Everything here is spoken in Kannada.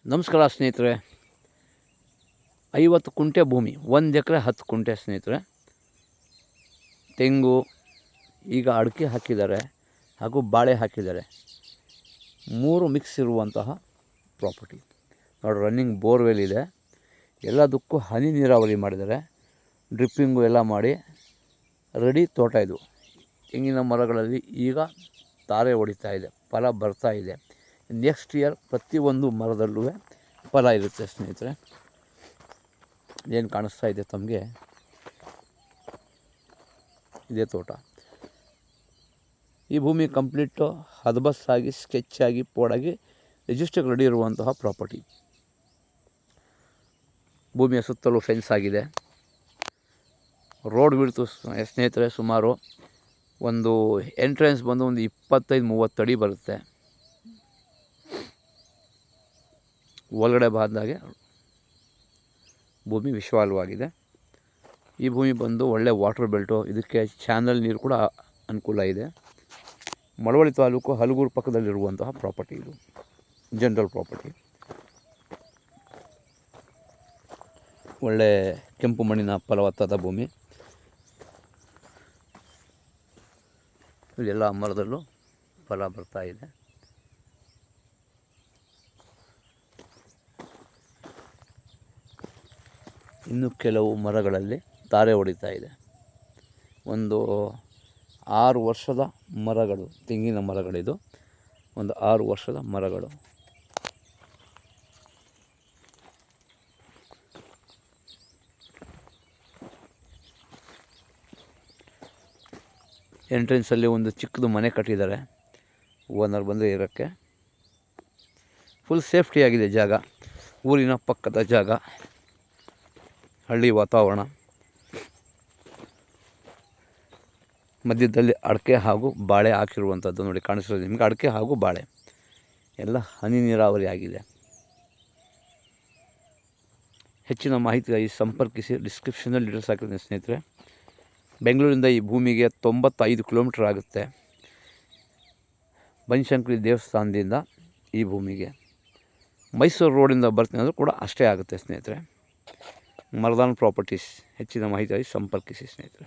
ನಮಸ್ಕಾರ ಸ್ನೇಹಿತರೆ. 50 ಕುಂಟೆ ಭೂಮಿ, 1 ಎಕರೆ 10 ಕುಂಟೆ ಸ್ನೇಹಿತರೆ. ತೆಂಗು, ಈಗ ಅಡಿಕೆ ಹಾಕಿದ್ದಾರೆ ಹಾಗೂ ಬಾಳೆ ಹಾಕಿದ್ದಾರೆ. 3 ಮಿಕ್ಸ್ ಇರುವಂತಹ ಪ್ರಾಪರ್ಟಿ ನೋಡಿ. ರನ್ನಿಂಗ್ ಬೋರ್ವೆಲ್ ಇದೆ. ಎಲ್ಲದಕ್ಕೂ ಹನಿ ನೀರಾವರಿ ಮಾಡಿದ್ದಾರೆ. ಡ್ರಿಪ್ಪಿಂಗು ಎಲ್ಲ ಮಾಡಿ ರೆಡಿ ತೋಟ ಇದು. ತೆಂಗಿನ ಮರಗಳಲ್ಲಿ ಈಗ ತಾರೆ ಹೊಡಿತಾ ಇದೆ, ಫಲ ಬರ್ತಾ ಇದೆ. ನೆಕ್ಸ್ಟ್ ಇಯರ್ ಪ್ರತಿಯೊಂದು ಮರದಲ್ಲೂ ಫಲ ಇರುತ್ತೆ ಸ್ನೇಹಿತರೆ. ಏನು ಕಾಣಿಸ್ತಾ ಇದೆ ತಮಗೆ, ಇದೇ ತೋಟ. ಈ ಭೂಮಿ ಕಂಪ್ಲೀಟು ಹದಬಸ್ಸಾಗಿ ಸ್ಕೆಚ್ಚಾಗಿ ಪೋಡಾಗಿ ರಿಜಿಸ್ಟರ್ಗೆ ರೆಡಿ ಇರುವಂತಹ ಪ್ರಾಪರ್ಟಿ. ಭೂಮಿಯ ಸುತ್ತಲೂ ಫೆನ್ಸ್ ಆಗಿದೆ. ರೋಡ್ ಬಿಡ್ತು ಸ್ನೇಹಿತರೆ. ಸುಮಾರು ಒಂದು ಎಂಟ್ರೆನ್ಸ್ ಬಂದು ಒಂದು 25-30 ಅಡಿ ಬರುತ್ತೆ. ಒಳಗಡೆ ಬಾದಾಗೆ ಭೂಮಿ ವಿಶಾಲವಾಗಿದೆ. ಈ ಭೂಮಿ ಬಂದು ಒಳ್ಳೆ ವಾಟರ್ ಬೆಲ್ಟು. ಇದಕ್ಕೆ ಚಾನಲ್ ನೀರು ಕೂಡ ಅನುಕೂಲ ಇದೆ. ಮಳವಳ್ಳಿ ತಾಲೂಕು ಹಲಗೂರು ಪಕ್ಕದಲ್ಲಿರುವಂತಹ ಪ್ರಾಪರ್ಟಿ ಇದು, ಜನರಲ್ ಪ್ರಾಪರ್ಟಿ. ಒಳ್ಳೆ ಕೆಂಪು ಮಣ್ಣಿನ ಫಲವತ್ತಾದ ಭೂಮಿ. ಇಲ್ಲೆಲ್ಲ ಮರದಲ್ಲೂ ಫಲ ಬರ್ತಾ ಇದೆ. ಇನ್ನು ಕೆಲವು ಮರಗಳಲ್ಲಿ ತಾರೆ ಹೊಡಿತಾ ಇದೆ. ಒಂದು 6 ವರ್ಷದ ಮರಗಳು, ತೆಂಗಿನ ಮರಗಳಿದು. ಒಂದು 6 ವರ್ಷದ ಮರಗಳು. ಎಂಟ್ರೆನ್ಸಲ್ಲಿ ಒಂದು ಚಿಕ್ಕದು ಮನೆ ಕಟ್ಟಿದ್ದಾರೆ, ಓನರ್ ಬಂದು ಇರೋಕ್ಕೆ. ಫುಲ್ ಸೇಫ್ಟಿಯಾಗಿದೆ ಜಾಗ. ಊರಿನ ಪಕ್ಕದ ಜಾಗ, ಹಳ್ಳಿ ವಾತಾವರಣ. ಮಧ್ಯದಲ್ಲಿ ಅಡಿಕೆ ಹಾಗೂ ಬಾಳೆ ಹಾಕಿರುವಂಥದ್ದು ನೋಡಿ, ಕಾಣಿಸೋದು ನಿಮಗೆ. ಅಡಿಕೆ ಹಾಗೂ ಬಾಳೆ ಎಲ್ಲ ಹನಿ ನೀರಾವರಿ ಆಗಿದೆ. ಹೆಚ್ಚಿನ ಮಾಹಿತಿಗಾಗಿ ಸಂಪರ್ಕಿಸಿ. ಡಿಸ್ಕ್ರಿಪ್ಷನಲ್ಲಿ ಡೀಟೇಲ್ಸ್ ಹಾಕಿದ್ದೀನಿ ಸ್ನೇಹಿತರೆ. ಬೆಂಗಳೂರಿಂದ ಈ ಭೂಮಿಗೆ 95 ಕಿಲೋಮೀಟ್ರ್ ಆಗುತ್ತೆ. ಬನಶಂಕರಿ ದೇವಸ್ಥಾನದಿಂದ ಈ ಭೂಮಿಗೆ. ಮೈಸೂರು ರೋಡಿಂದ ಬರ್ತೀನಿ ಅಂದರೂ ಕೂಡ ಅಷ್ಟೇ ಆಗುತ್ತೆ ಸ್ನೇಹಿತರೆ. ಮರದಾನ್ ಪ್ರಾಪರ್ಟೀಸ್. ಹೆಚ್ಚಿನ ಮಾಹಿತಿಗಾಗಿ ಸಂಪರ್ಕಿಸಿ ಸ್ನೇಹಿತರೆ.